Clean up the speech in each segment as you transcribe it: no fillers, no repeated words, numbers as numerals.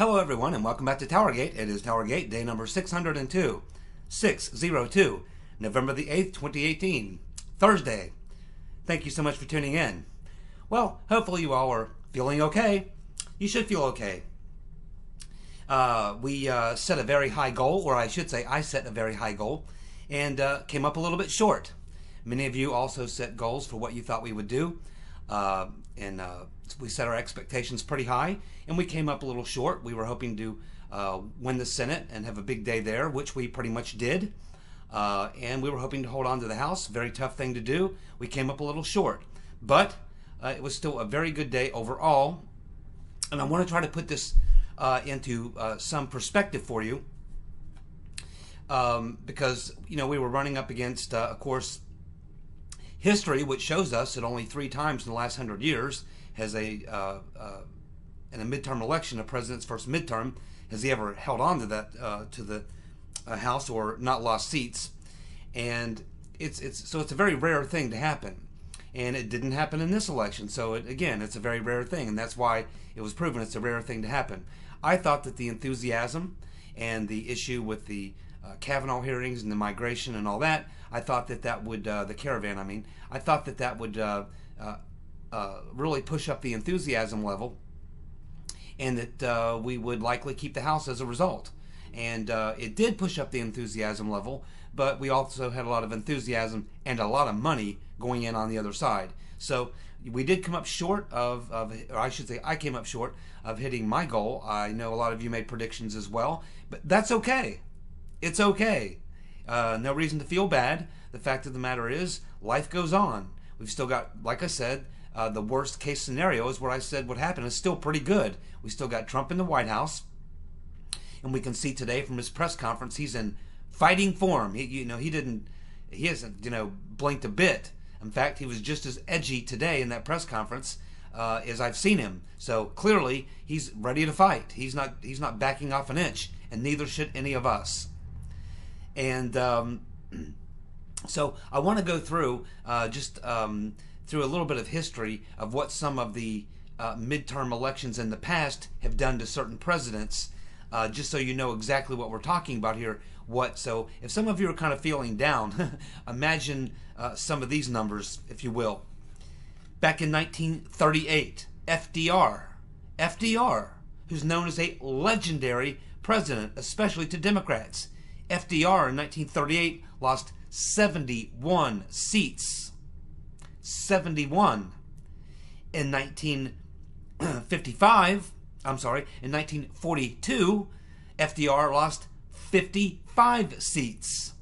Hello everyone and welcome back to TowerGate. It is TowerGate day number 602, November the 8th, 2018, Thursday. Thank you so much for tuning in. Well, hopefully you all are feeling okay. You should feel okay. We set a very high goal, or I should say I set a very high goal, and came up a little bit short. Many of you also set goals for what you thought we would do, and we set our expectations pretty high, and we came up a little short. We were hoping to win the Senate and have a big day there, which we pretty much did, and we were hoping to hold on to the House. Very tough thing to do. We came up a little short, but it was still a very good day overall, and I want to try to put this into some perspective for you, because we were running up against, of course, history, which shows us that only 3 times in the last 100 years has in a midterm election, a president's first midterm, has he ever held on to that to the House or not lost seats, and it's a very rare thing to happen, and it didn't happen in this election. So again, it's a very rare thing, and that's why it was proven it's a rare thing to happen. I thought that the enthusiasm and the issue with the Kavanaugh hearings and the migration and all that, I thought that would, the caravan, I thought that would really push up the enthusiasm level, and that we would likely keep the House as a result. And it did push up the enthusiasm level, but we also had a lot of enthusiasm and a lot of money going in on the other side. So we did come up short of, or I should say I came up short of hitting my goal. I know a lot of you made predictions as well, but that's okay. It's okay. No reason to feel bad. The fact of the matter is, life goes on. We've still got, like I said, the worst case scenario is what I said would happen is still pretty good. We still got Trump in the White House, and we can see today from his press conference he's in fighting form. He hasn't blinked a bit. In fact, he was just as edgy today in that press conference as I've seen him. So clearly he's ready to fight. He's not backing off an inch, and neither should any of us. And so I want to go through through a little bit of history of what some of the midterm elections in the past have done to certain presidents, just so you know exactly what we're talking about here. So if some of you are kind of feeling down, imagine some of these numbers, if you will. Back in 1938, FDR, who's known as a legendary president, especially to Democrats. FDR in 1938 lost 71 seats. 71. In 1942, FDR lost 55 seats.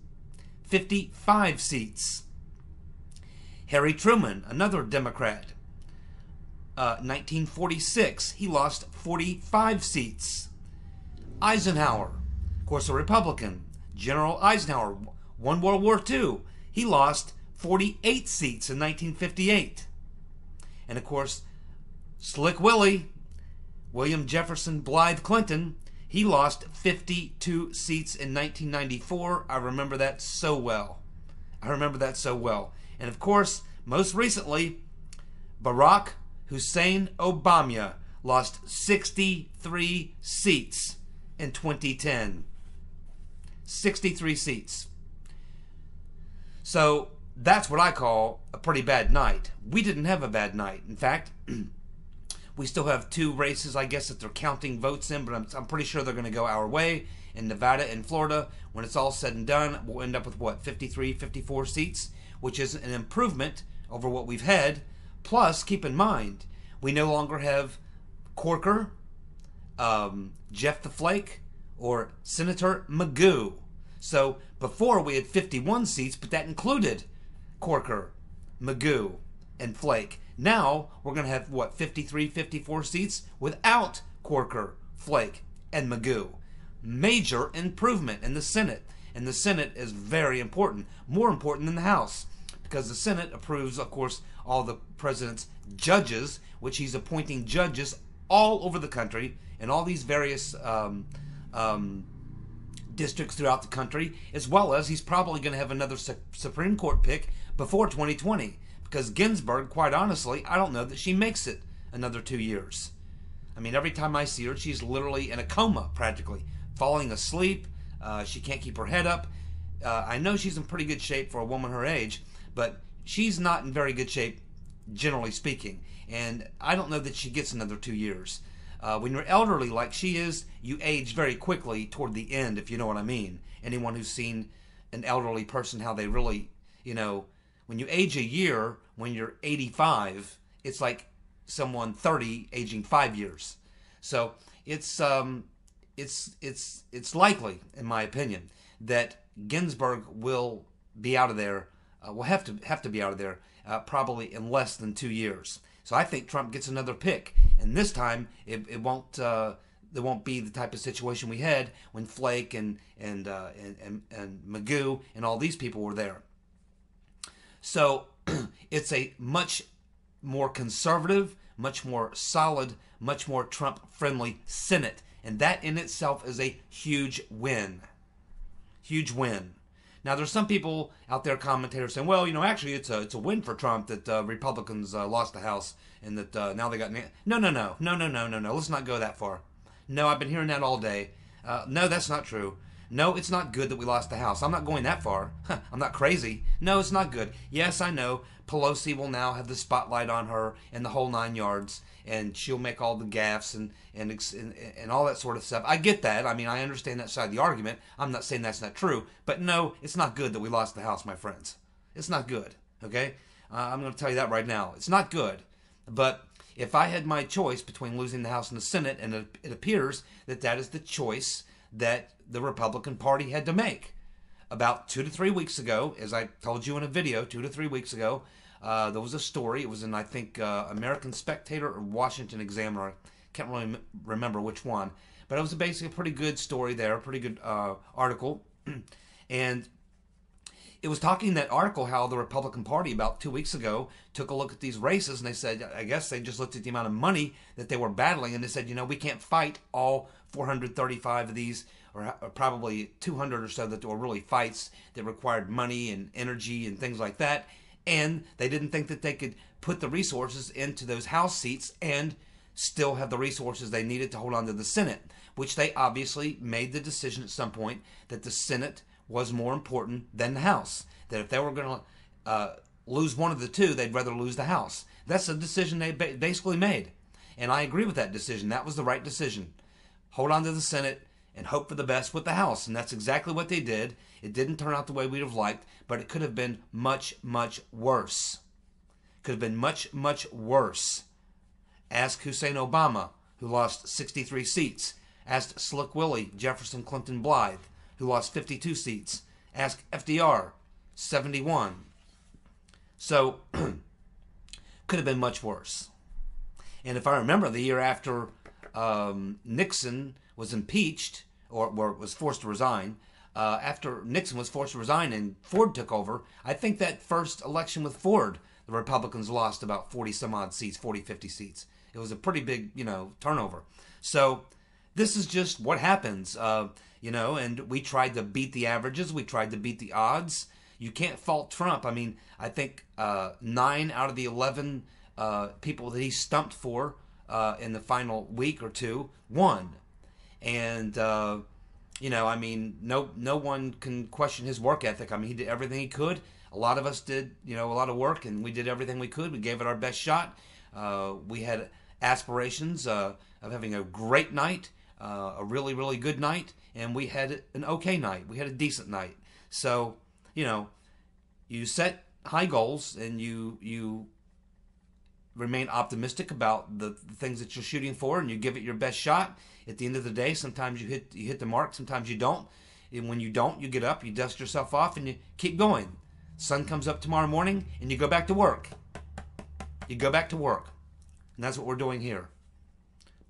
55 seats. Harry Truman, another Democrat, 1946, he lost 45 seats. Eisenhower, of course a Republican, General Eisenhower, won World War II. He lost 48 seats in 1958. And of course, Slick Willie, William Jefferson Blythe Clinton, he lost 52 seats in 1994. I remember that so well. And of course, most recently, Barack Hussein Obama lost 63 seats in 2010. 63 seats. So that's what I call a pretty bad night. We didn't have a bad night. In fact, we still have 2 races, I guess, that they're counting votes in, but I'm pretty sure they're going to go our way. In Nevada and Florida, when it's all said and done, we'll end up with, 53, 54 seats, which is an improvement over what we've had. Plus, keep in mind, we no longer have Corker, Jeff the Flake, or Senator Magoo. So before we had 51 seats, but that included Corker, Magoo, and Flake. Now we're going to have 53, 54 seats without Corker, Flake, and Magoo. Major improvement in the Senate, and the Senate is very important, more important than the House, because the Senate approves, of course, all the president's judges, which he's appointing judges all over the country in all these various districts throughout the country, as well as he's probably going to have another Supreme Court pick before 2020, because Ginsburg, quite honestly, I don't know that she makes it another 2 years. I mean, every time I see her, she's literally in a coma, practically. Falling asleep. She can't keep her head up. I know she's in pretty good shape for a woman her age, but she's not in very good shape, generally speaking. And I don't know that she gets another 2 years. When you're elderly like she is, you age very quickly toward the end, if you know what I mean. Anyone who's seen an elderly person, how they really, when you age a year, when you're 85, it's like someone 30 aging 5 years. So it's likely, in my opinion, that Ginsburg will be out of there. Will have to be out of there probably in less than 2 years. So I think Trump gets another pick, and this time it won't. There won't be the type of situation we had when Flake and Magoo and all these people were there. So it's a much more conservative, much more solid, much more Trump-friendly Senate. And that in itself is a huge win. Huge win. Now, there's some people out there, commentators, saying, well, actually it's a win for Trump that Republicans lost the House and that now they got... No. Let's not go that far. No, I've been hearing that all day. No, that's not true. No, it's not good that we lost the House. I'm not going that far. I'm not crazy. No, it's not good. Yes, I know Pelosi will now have the spotlight on her and the whole 9 yards, and she'll make all the gaffes and all that sort of stuff. I get that. I mean, I understand that side of the argument. I'm not saying that's not true. But no, it's not good that we lost the House, my friends. It's not good, okay? I'm going to tell you that right now. It's not good. But if I had my choice between losing the House and the Senate, and it appears that that is the choice that the Republican Party had to make. About 2 to 3 weeks ago, as I told you in a video, 2 to 3 weeks ago, there was a story. It was in, I think, American Spectator or Washington Examiner. I can't really remember which one. But it was basically a pretty good story there, a pretty good article. And it was talking in that article how the Republican Party about 2 weeks ago took a look at these races, and they said, I guess they just looked at the amount of money that they were battling, and they said, we can't fight all 435 of these, or probably 200 or so that were really fights that required money and energy and things like that. And they didn't think that they could put the resources into those House seats and still have the resources they needed to hold on to the Senate, which they obviously made the decision at some point that the Senate was more important than the House. That if they were going to lose one of the two, they'd rather lose the House. That's a decision they basically made. And I agree with that decision. That was the right decision. Hold on to the Senate and hope for the best with the House. And that's exactly what they did. It didn't turn out the way we'd have liked, but it could have been much, much worse. Could have been much, much worse. Ask Hussein Obama, who lost 63 seats. Ask Slick Willie, Jefferson Clinton Blythe, who lost 52 seats. Ask FDR, 71. So, could have been much worse. And if I remember, the year after Nixon was impeached, or was forced to resign, after Nixon was forced to resign and Ford took over, I think that first election with Ford, the Republicans lost about 40 some odd seats, 40, 50 seats. It was a pretty big, turnover. So this is just what happens, and we tried to beat the averages. We tried to beat the odds. You can't fault Trump. I mean, I think 9 out of the 11 people that he stumped for in the final week or two won. And, no one can question his work ethic. I mean, he did everything he could. A lot of us did, a lot of work, and we did everything we could. We gave it our best shot. We had aspirations of having a great night, a really, really good night, and we had an okay night. We had a decent night. So, you set high goals, and you remain optimistic about the things that you're shooting for, and you give it your best shot. At the end of the day, sometimes you hit the mark, sometimes you don't. And when you don't, you get up, you dust yourself off, and you keep going. Sun comes up tomorrow morning, and you go back to work. You go back to work. And that's what we're doing here.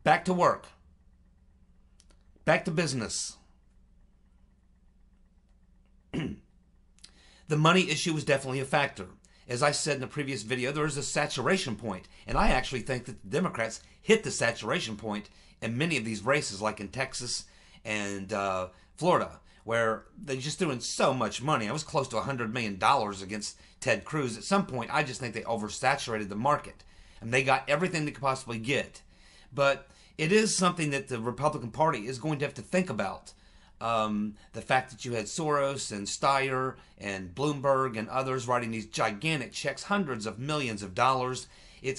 Back to work. Back to business. The money issue is definitely a factor. As I said in the previous video, there is a saturation point. And I actually think that the Democrats hit the saturation point in many of these races, like in Texas and Florida, where they just threw in so much money. I was close to $100 million against Ted Cruz. At some point, I just think they oversaturated the market. And they got everything they could possibly get. But it is something that the Republican Party is going to have to think about. The fact that you had Soros and Steyer and Bloomberg and others writing these gigantic checks, hundreds of millions of dollars. It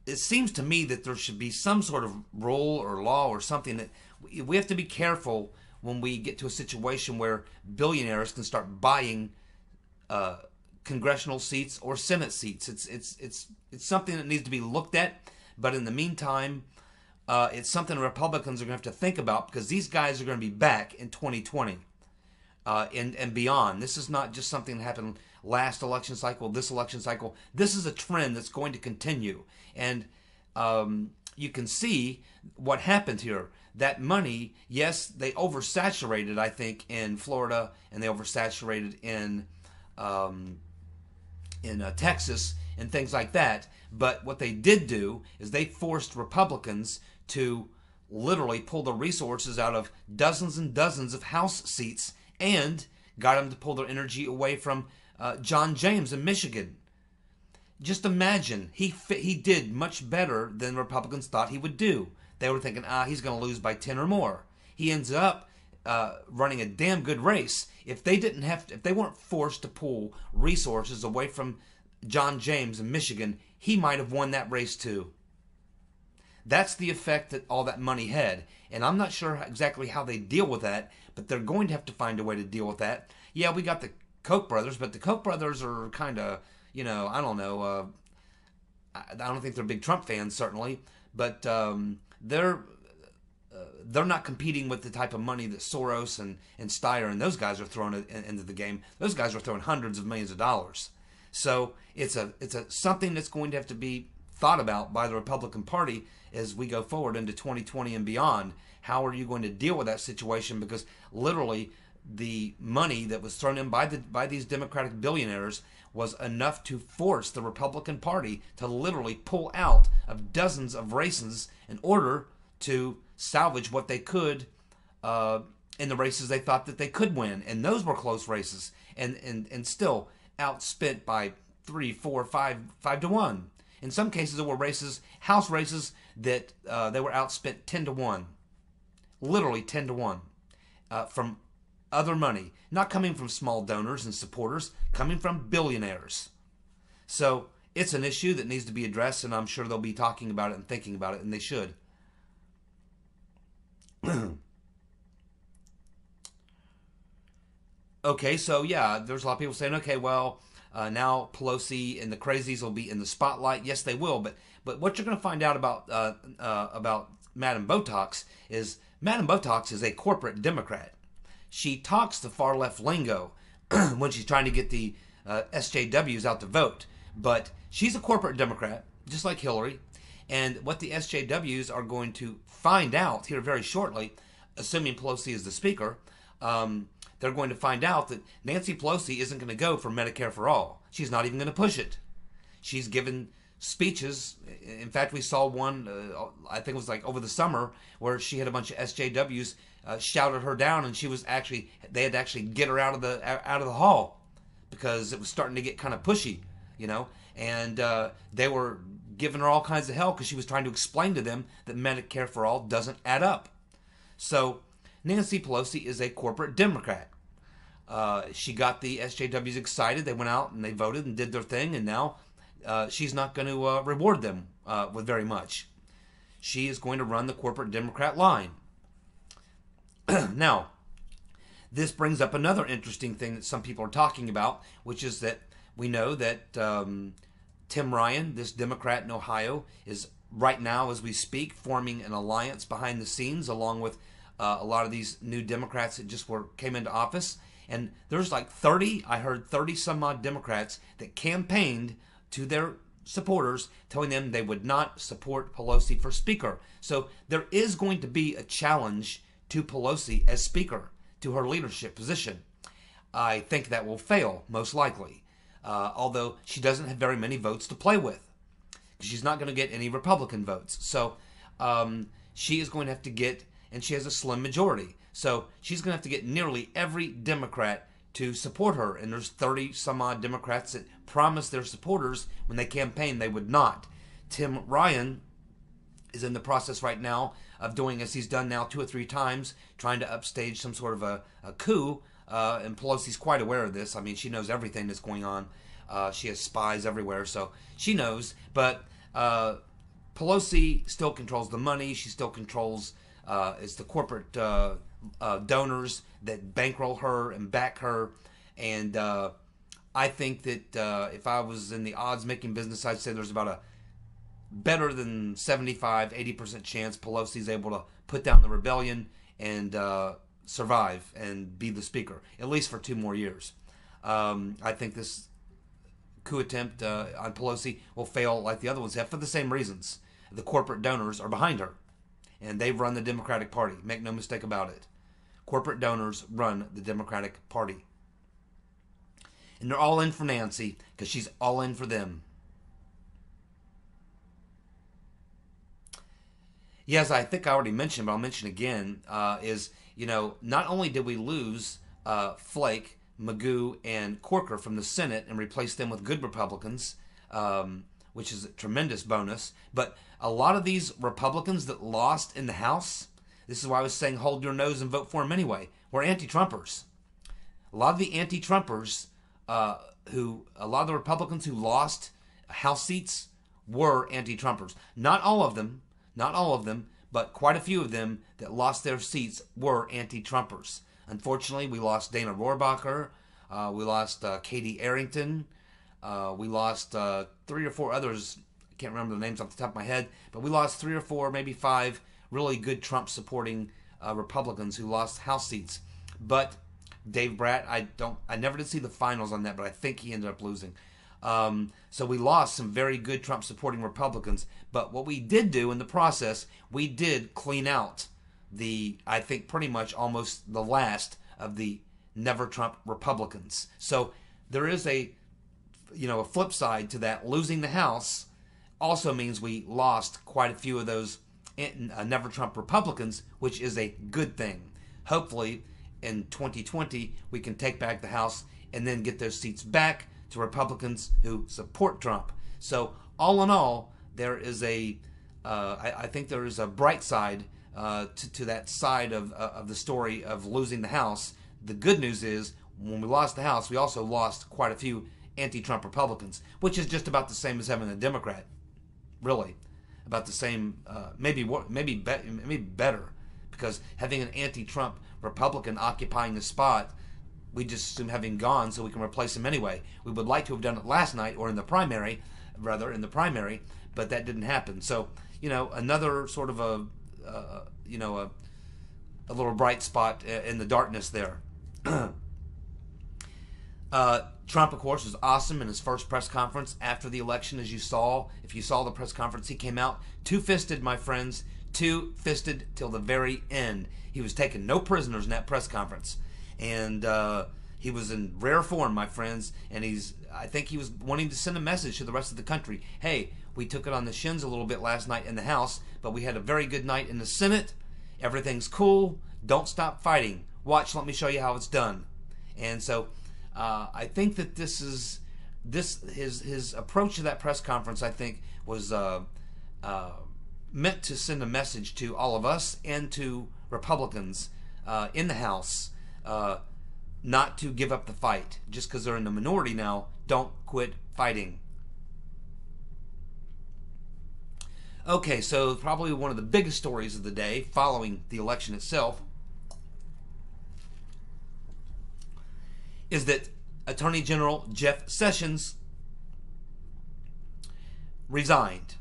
seems to me that there should be some sort of rule or law or something that we have to be careful when we get to a situation where billionaires can start buying congressional seats or Senate seats. It's something that needs to be looked at. But in the meantime, it's something Republicans are going to have to think about, because these guys are going to be back in 2020 and beyond. This is not just something that happened last election cycle, this election cycle. This is a trend that's going to continue. And you can see what happened here. That money, yes, they oversaturated, I think, in Florida, and they oversaturated in Texas and things like that. But what they did do is they forced Republicans to literally pull the resources out of dozens and dozens of House seats, and got them to pull their energy away from John James in Michigan. Just imagine, he did much better than Republicans thought he would do. They were thinking, he's going to lose by 10 or more. He ends up running a damn good race. If they weren't forced to pull resources away from John James in Michigan, he might have won that race too. That's the effect that all that money had. And I'm not sure exactly how they deal with that, but they're going to have to find a way to deal with that. Yeah, we got the Koch brothers, but the Koch brothers are kind of, I don't know. I don't think they're big Trump fans, certainly, but they're not competing with the type of money that Soros and Steyer and those guys are throwing into the game. Those guys are throwing hundreds of millions of dollars. So it's something that's going to have to be thought about by the Republican Party as we go forward into 2020 and beyond. How are you going to deal with that situation? Because literally the money that was thrown in by these Democratic billionaires was enough to force the Republican Party to literally pull out of dozens of races in order to salvage what they could in the races they thought that they could win. And those were close races, and still outspent by 3, 4, 5 to 1. In some cases, there were races, House races, that they were outspent 10 to 1. Literally 10 to 1. From other money. Not coming from small donors and supporters, coming from billionaires. So it's an issue that needs to be addressed, and I'm sure they'll be talking about it and thinking about it, and they should. Okay, so yeah, there's a lot of people saying, okay, well, now Pelosi and the crazies will be in the spotlight. Yes, they will. But what you're going to find out about Madame Botox is Madame Botox is a corporate Democrat. She talks the far left lingo when she's trying to get the SJWs out to vote. But she's a corporate Democrat, just like Hillary. And what the SJWs are going to find out here very shortly, assuming Pelosi is the speaker, they're going to find out that Nancy Pelosi isn't going to go for Medicare for all. She's not even going to push it. She's given speeches. In fact, we saw one, I think it was like over the summer, where she had a bunch of SJWs shouted her down, and they had to actually get her out of the hall because it was starting to get kind of pushy, and they were giving her all kinds of hell because she was trying to explain to them that Medicare for all doesn't add up. So Nancy Pelosi is a corporate Democrat. She got the SJWs excited. They went out and they voted and did their thing, and now she's not going to reward them with very much. She is going to run the corporate Democrat line. Now, this brings up another interesting thing that some people are talking about, which is that we know that Tim Ryan, this Democrat in Ohio, is right now, as we speak, forming an alliance behind the scenes along with a lot of these new Democrats that just came into office. And there's like 30 some odd Democrats that campaigned to their supporters, telling them they would not support Pelosi for Speaker. So there is going to be a challenge to Pelosi as Speaker, to her leadership position. I think that will fail, most likely, although she doesn't have very many votes to play with. She's not going to get any Republican votes. So she is going to have to get, and she has a slim majority, so she's going to have to get nearly every Democrat to support her. And there's 30 some odd Democrats that promised their supporters when they campaigned they would not. Tim Ryan is in the process right now of doing, as he's done now 2 or 3 times, trying to upstage some sort of a coup. And Pelosi's quite aware of this. I mean, she knows everything that's going on. She has spies everywhere, so she knows. But Pelosi still controls the money. She still controls it's the corporate donors that bankroll her and back her. And I think that if I was in the odds-making business, I'd say there's about a better than 75-80% chance Pelosi's able to put down the rebellion and survive and be the speaker, at least for 2 more years. I think this coup attempt on Pelosi will fail like the other ones have for the same reasons. The corporate donors are behind her, and they've run the Democratic Party. Make no mistake about it. Corporate donors run the Democratic Party. And they're all in for Nancy because she's all in for them. Yes, I think I already mentioned, but I'll mention again, is, not only did we lose Flake, Magoo, and Corker from the Senate and replace them with good Republicans, which is a tremendous bonus, but a lot of these Republicans that lost in the House, this is why I was saying hold your nose and vote for them anyway, were anti-Trumpers. A lot of the anti-Trumpers, a lot of the Republicans who lost House seats were anti-Trumpers. Not all of them, but quite a few of them that lost their seats were anti-Trumpers. Unfortunately, we lost Dana Rohrabacher, we lost Katie Arrington, we lost 3 or 4 others. I can't remember the names off the top of my head, but we lost 3 or 4, maybe 5 really good Trump-supporting Republicans who lost House seats. But Dave Bratt, I never did see the finals on that, but I think he ended up losing. So we lost some very good Trump-supporting Republicans. But what we did do in the process, we did clean out I think pretty much almost the last of the Never Trump Republicans. So there is a flip side to that. Losing the House also means we lost quite a few of those Never Trump Republicans, which is a good thing. Hopefully, in 2020, we can take back the House and then get those seats back to Republicans who support Trump. So all in all, there is I think there is a bright side to that side of the story of losing the House. The good news is when we lost the House, we also lost quite a few anti-Trump Republicans, which is just about the same as having a Democrat. Really, about the same, maybe better, because having an anti-Trump Republican occupying the spot, we just assume having gone so we can replace him anyway. We would like to have done it last night or in the primary, but that didn't happen. So, another sort of a little bright spot in the darkness there. Trump, of course, was awesome in his first press conference after the election, as you saw. If you saw the press conference, he came out two-fisted, my friends, two-fisted till the very end. He was taking no prisoners in that press conference. And he was in rare form, my friends, and I think he was wanting to send a message to the rest of the country. Hey, we took it on the shins a little bit last night in the House, but we had a very good night in the Senate. Everything's cool. Don't stop fighting. Watch, let me show you how it's done. And so I think that his approach to that press conference, I think, was meant to send a message to all of us and to Republicans in the House, not to give up the fight. Just because they're in the minority now, don't quit fighting. Okay, so probably one of the biggest stories of the day following the election itself is that Attorney General Jeff Sessions resigned,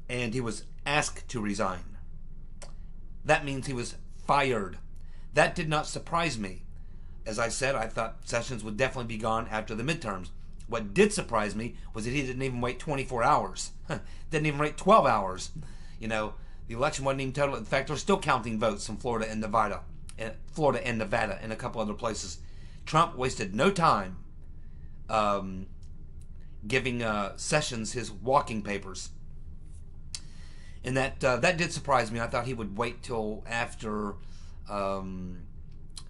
and he was asked to resign. That means he was fired. That did not surprise me. As I said, I thought Sessions would definitely be gone after the midterms. What did surprise me was that he didn't even wait 24 hours. Didn't even wait 12 hours. The election wasn't even total. In fact, they're still counting votes in Florida and Nevada, and a couple other places. Trump wasted no time giving Sessions his walking papers. And that did surprise me. I thought he would wait till after the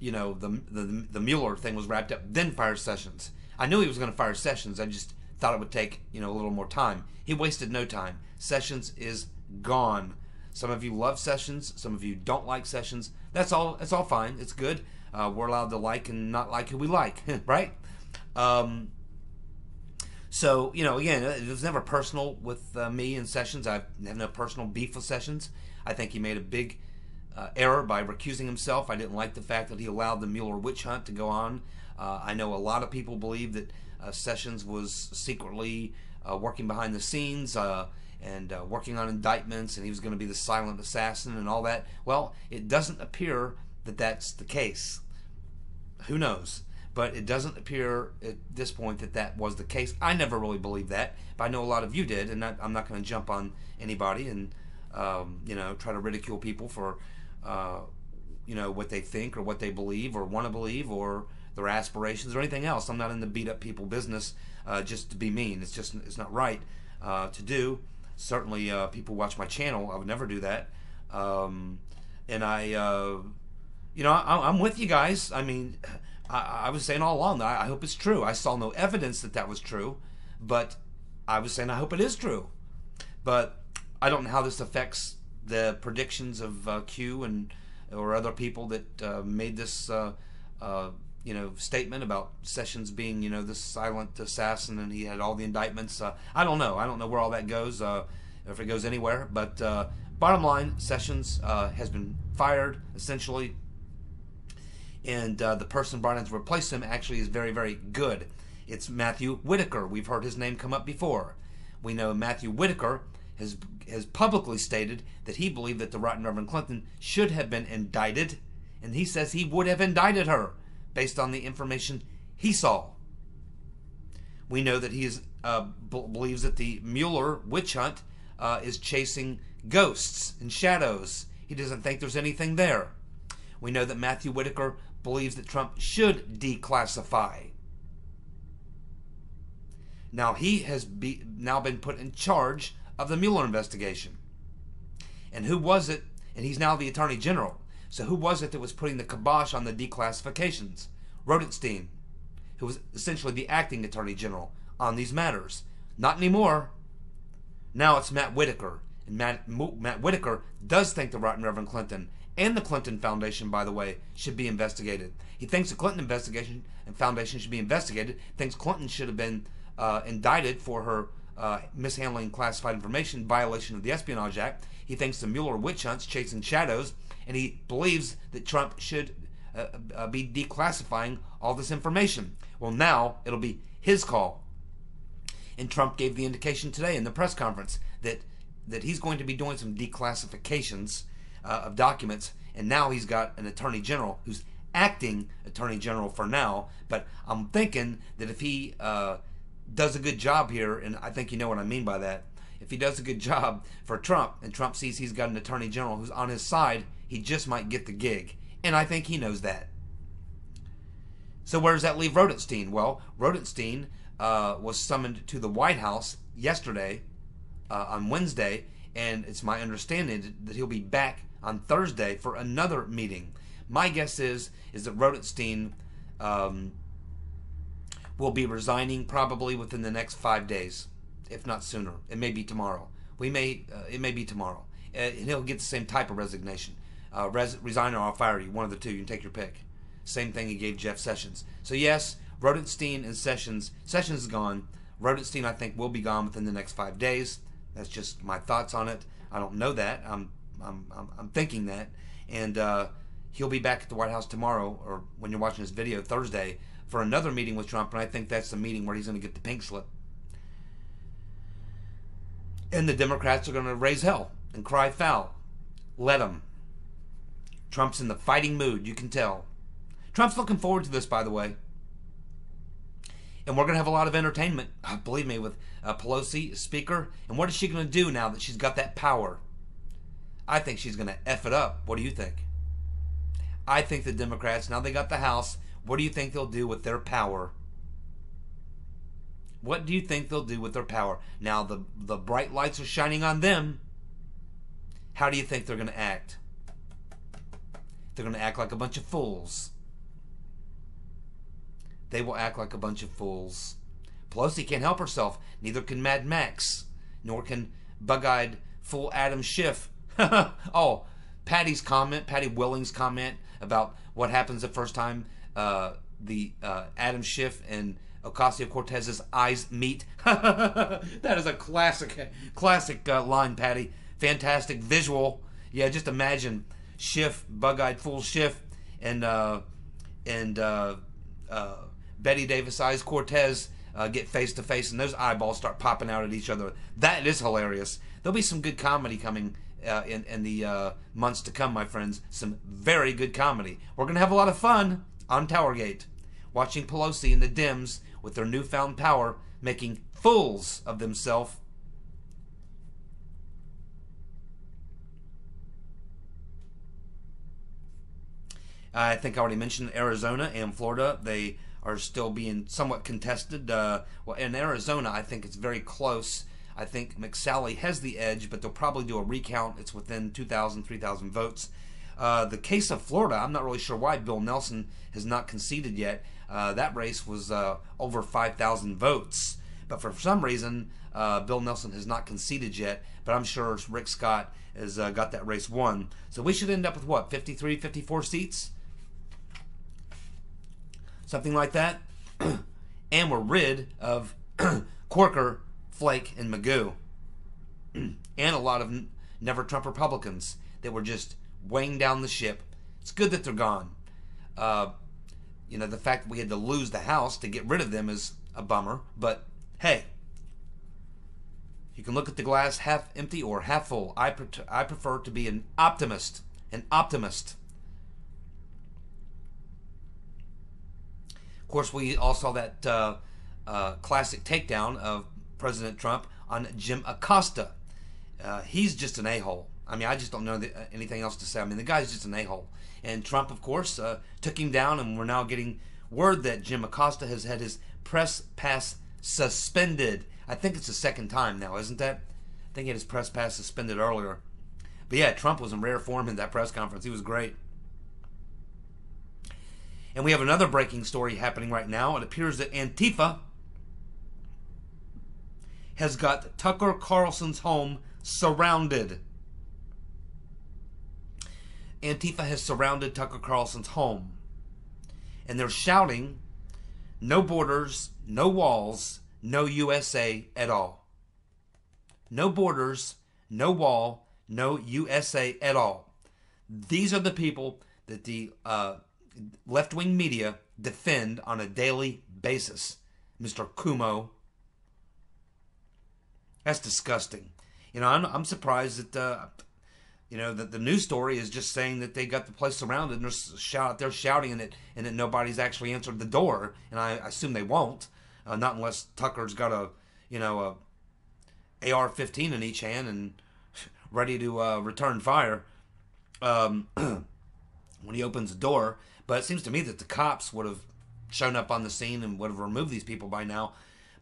Mueller thing was wrapped up, then fire Sessions. I knew he was going to fire Sessions. I just thought it would take a little more time. He wasted no time. Sessions is gone. Some of you love Sessions. Some of you don't like Sessions. That's all. It's all fine. It's good. We're allowed to like and not like who we like, right? So, you know, again, it was never personal with me and Sessions. I have no personal beef with Sessions. I think he made a big error by recusing himself. I didn't like the fact that he allowed the Mueller witch hunt to go on. I know a lot of people believe that Sessions was secretly working behind the scenes and working on indictments, and he was going to be the silent assassin and all that. Well, it doesn't appear that that's the case. Who knows? But it doesn't appear at this point that that was the case. I never really believed that, but I know a lot of you did, and I'm not going to jump on anybody and you know, try to ridicule people for you know, what they think or what they believe or want to believe or their aspirations or anything else. I'm not in the beat up people business just to be mean. It's not right to do. Certainly, people watch my channel. I would never do that. And you know, I'm with you guys. I mean, I was saying all along that I hope it's true. I saw no evidence that that was true, but I was saying I hope it is true. But I don't know how this affects the predictions of Q and or other people that made this you know, statement about Sessions being, you know, this silent assassin and he had all the indictments. I don't know. I don't know where all that goes, if it goes anywhere. But bottom line, Sessions has been fired, essentially. And the person brought in to replace him actually is very, very good. It's Matthew Whitaker. We've heard his name come up before. We know Matthew Whitaker has publicly stated that he believed that the Right Reverend Clinton should have been indicted, and he says he would have indicted her based on the information he saw. We know that he believes that the Mueller witch hunt is chasing ghosts and shadows. He doesn't think there's anything there. We know that Matthew Whitaker believes that Trump should declassify. Now he has now been put in charge of the Mueller investigation. And who was it? And he's now the Attorney General. So who was it that was putting the kibosh on the declassifications? Rodenstein, who was essentially the acting Attorney General on these matters. Not anymore. Now it's Matt Whitaker. And Matt Whitaker does think the Right Reverend Clinton and the Clinton Foundation, by the way, should be investigated. He thinks the Clinton investigation and Foundation should be investigated. Thinks Clinton should have been indicted for her mishandling classified information, violation of the Espionage Act. He thinks the Mueller witch hunt's chasing shadows, and he believes that Trump should be declassifying all this information. Well, now it'll be his call. And Trump gave the indication today in the press conference that he's going to be doing some declassifications of documents, and now he's got an Attorney General who's acting Attorney General for now. But I'm thinking that if he does a good job here, and I think you know what I mean by that, if he does a good job for Trump, and Trump sees he's got an Attorney General who's on his side, he just might get the gig. And I think he knows that. So where does that leave Rodenstein? Well, Rodenstein was summoned to the White House yesterday, on Wednesday, and it's my understanding that he'll be back on Thursday for another meeting. My guess is that Rodenstein will be resigning probably within the next 5 days, if not sooner. It may be tomorrow. It may be tomorrow. And he'll get the same type of resignation. Resign or I'll fire you. One of the two. You can take your pick. Same thing he gave Jeff Sessions. So yes, Rodenstein and Sessions. Sessions is gone. Rodenstein, I think, will be gone within the next 5 days. That's just my thoughts on it. I don't know that. I'm thinking that. And he'll be back at the White House tomorrow, or when you're watching this video, Thursday, for another meeting with Trump. And I think that's the meeting where he's going to get the pink slip. And the Democrats are going to raise hell and cry foul. Let them. Trump's in the fighting mood, you can tell. Trump's looking forward to this, by the way. And we're going to have a lot of entertainment, believe me, with Pelosi, Speaker. And what is she going to do now that she's got that power? I think she's going to F it up. What do you think? I think the Democrats, now they got the House, what do you think they'll do with their power? What do you think they'll do with their power? Now the bright lights are shining on them. How do you think they're going to act? They're going to act like a bunch of fools. They will act like a bunch of fools. Pelosi can't help herself. Neither can Mad Max. Nor can bug-eyed fool Adam Schiff. Oh, Patty Willing's comment about what happens the first time Adam Schiff and Ocasio-Cortez's eyes meet. That is a classic line, Patty. Fantastic visual. Yeah, just imagine Schiff, bug-eyed fool Schiff, and Betty Davis eyes Cortez get face to face, and those eyeballs start popping out at each other. That is hilarious. There'll be some good comedy coming in the months to come, my friends. Some very good comedy. We're gonna have a lot of fun on TowerGate, watching Pelosi and the Dems with their newfound power making fools of themselves. I think I already mentioned Arizona and Florida. They are still being somewhat contested. Well, in Arizona, I think it's very close. I think McSally has the edge, but they'll probably do a recount. It's within 2,000, 3,000 votes. The case of Florida, I'm not really sure why Bill Nelson has not conceded yet. That race was over 5,000 votes. But for some reason, Bill Nelson has not conceded yet. But I'm sure Rick Scott has got that race won. So we should end up with what, 53, 54 seats? Something like that. And we're rid of Corker, Flake, and Magoo. And a lot of Never Trump Republicans that were just weighing down the ship. It's good that they're gone. The fact that we had to lose the House to get rid of them is a bummer. But hey, you can look at the glass half empty or half full. I prefer to be an optimist. An optimist. Of course, we all saw that classic takedown of President Trump on Jim Acosta. He's just an a-hole. I mean, I just don't know anything else to say. I mean, the guy's just an a-hole. And Trump, of course, took him down, and we're now getting word that Jim Acosta has had his press pass suspended. I think it's the second time now, isn't that? I think he had his press pass suspended earlier. But yeah, Trump was in rare form in that press conference. He was great. And we have another breaking story happening right now. It appears that Antifa has got Tucker Carlson's home surrounded. Antifa has surrounded Tucker Carlson's home. And they're shouting, no borders, no walls, no USA at all. No borders, no wall, no USA at all. These are the people that the left-wing media defend on a daily basis. Mr. Cuomo. That's disgusting. I'm surprised that that the news story is just saying that they got the place surrounded and they're shouting it, and that nobody's actually answered the door. And I assume they won't, not unless Tucker's got a AR-15 in each hand and ready to return fire when he opens the door. But it seems to me that the cops would have shown up on the scene and would have removed these people by now.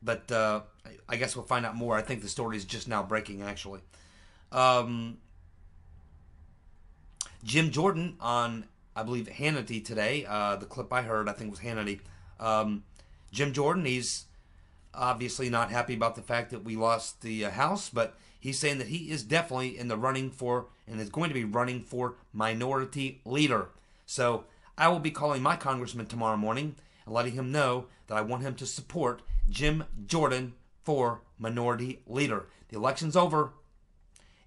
But I guess we'll find out more. I think the story is just now breaking, actually. Jim Jordan on, I believe, Hannity today. The clip I heard, I think, was Hannity. Jim Jordan, he's obviously not happy about the fact that we lost the House, but he's saying that he is definitely in the running for, and is going to be running for, minority leader. So I will be calling my congressman tomorrow morning and letting him know that I want him to support Jim Jordan for minority leader. The election's over,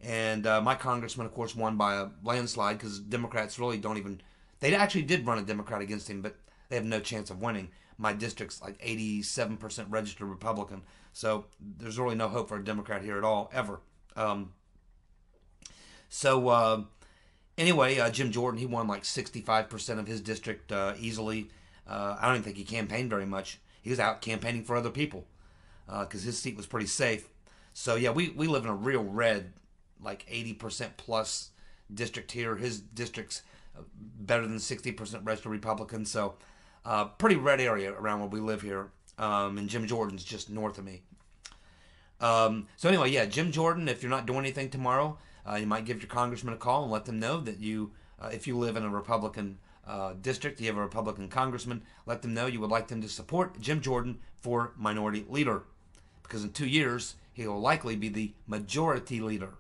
and my congressman, of course, won by a landslide because Democrats really don't even... They actually did run a Democrat against him, but they have no chance of winning. My district's like 87% registered Republican, so there's really no hope for a Democrat here at all, ever. Anyway, Jim Jordan, he won like 65% of his district easily. I don't even think he campaigned very much. He was out campaigning for other people because his seat was pretty safe. So, yeah, we live in a real red, like 80% plus district here. His district's better than 60% registered Republican. So, pretty red area around where we live here. And Jim Jordan's just north of me. So, anyway, yeah, Jim Jordan, if you're not doing anything tomorrow, you might give your congressman a call and let them know that you, if you live in a Republican district, you have a Republican congressman, let them know you would like them to support Jim Jordan for minority leader. Because in 2 years, he will likely be the majority leader.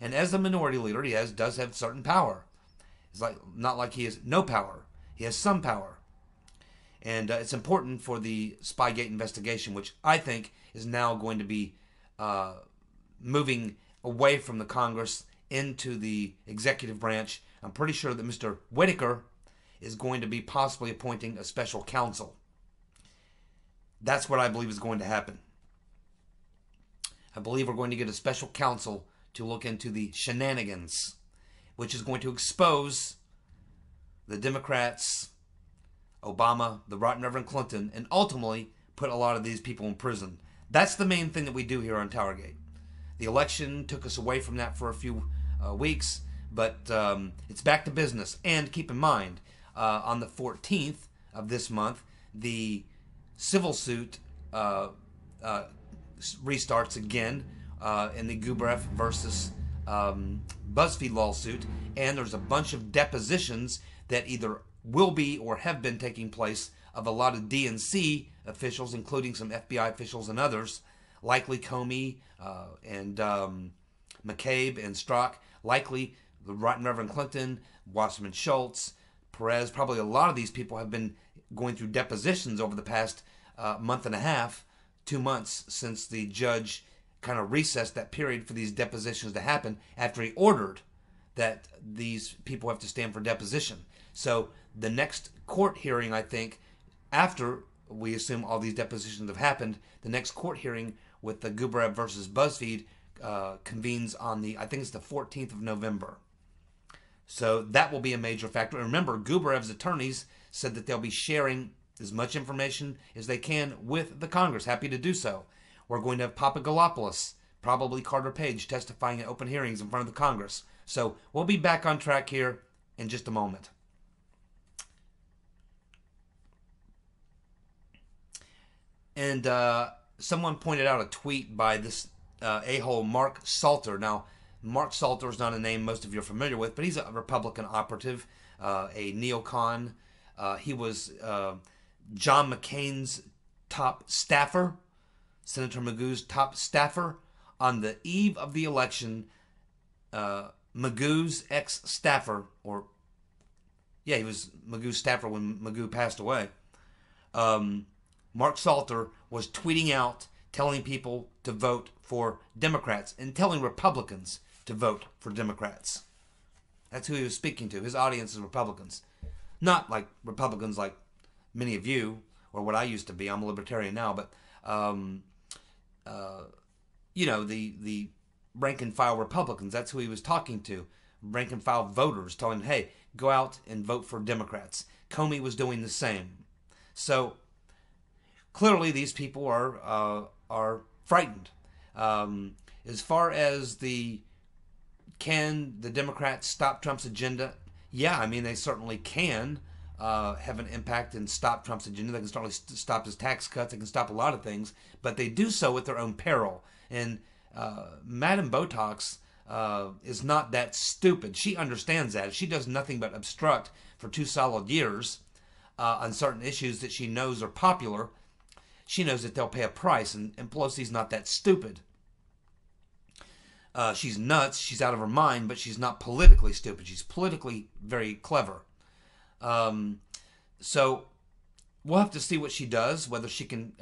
And as the minority leader, he does have certain power. It's not like he has no power. He has some power. And it's important for the Spygate investigation, which I think is now going to be moving away from the Congress into the executive branch. I'm pretty sure that Mr. Whitaker is going to be possibly appointing a special counsel. That's what I believe is going to happen. I believe we're going to get a special counsel to look into the shenanigans, which is going to expose the Democrats, Obama, the Right Reverend Clinton, and ultimately put a lot of these people in prison. That's the main thing that we do here on TowerGate. The election took us away from that for a few weeks, but it's back to business. And keep in mind, on the 14th of this month, the civil suit restarts again in the Gubrev versus BuzzFeed lawsuit, and there's a bunch of depositions that either will be or have been taking place of a lot of DNC officials, including some FBI officials and others, likely Comey and McCabe and Strzok, likely the Right Reverend Clinton, Wasserman Schultz, Perez. Probably a lot of these people have been going through depositions over the past month and a half, 2 months, since the judge kind of recessed that period for these depositions to happen after he ordered that these people have to stand for deposition. So the next court hearing, I think, after we assume all these depositions have happened, the next court hearing with the Gubrev versus BuzzFeed convenes on I think it's the 14th of November. So that will be a major factor. And remember, Gubrev's attorneys said that they'll be sharing as much information as they can with the Congress. Happy to do so. We're going to have Papadopoulos, probably Carter Page, testifying at open hearings in front of the Congress. So we'll be back on track here in just a moment. And someone pointed out a tweet by this a-hole Mark Salter. Now, Mark Salter is not a name most of you are familiar with, but he's a Republican operative, a neocon. He was John McCain's top staffer, Senator Magoo's top staffer. On the eve of the election, Magoo's ex-staffer, he was Magoo's staffer when Magoo passed away. Mark Salter was tweeting out, telling people to vote for Democrats and telling Republicans to vote for Democrats. That's who he was speaking to. His audience is Republicans. Not like Republicans like many of you, or what I used to be. I'm a libertarian now, but, the rank and file Republicans, that's who he was talking to. Rank and file voters, telling them, hey, go out and vote for Democrats. Comey was doing the same. So, clearly these people are frightened. As far as can the Democrats stop Trump's agenda? Yeah, I mean, they certainly can have an impact and stop Trump's agenda. They can certainly stop his tax cuts. They can stop a lot of things, but they do so at their own peril. And Madam Botox is not that stupid. She understands that. If she does nothing but obstruct for 2 solid years on certain issues that she knows are popular, she knows that they'll pay a price, and Pelosi's not that stupid. She's nuts, she's out of her mind, but she's not politically stupid. She's politically very clever. So we'll have to see what she does, whether she can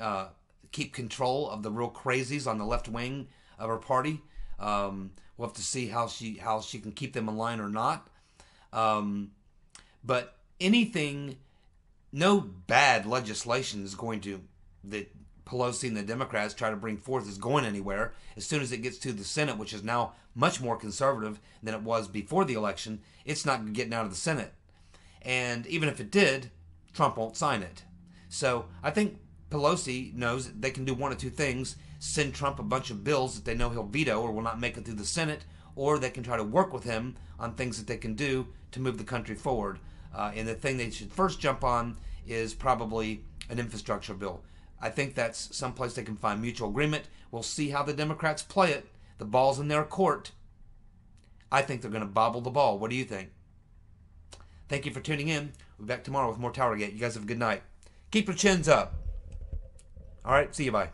keep control of the real crazies on the left wing of her party. We'll have to see how she can keep them in line or not. But no bad legislation is going to, that Pelosi and the Democrats try to bring forth, is going anywhere. As soon as it gets to the Senate, which is now much more conservative than it was before the election, it's not getting out of the Senate. And even if it did, Trump won't sign it. So I think Pelosi knows they can do one of two things: send Trump a bunch of bills that they know he'll veto or will not make it through the Senate, or they can try to work with him on things that they can do to move the country forward. And the thing they should first jump on is probably an infrastructure bill. I think that's someplace they can find mutual agreement. We'll see how the Democrats play it. The ball's in their court. I think they're going to bobble the ball. What do you think? Thank you for tuning in. We'll be back tomorrow with more TowerGate. You guys have a good night. Keep your chins up. All right, see you. Bye.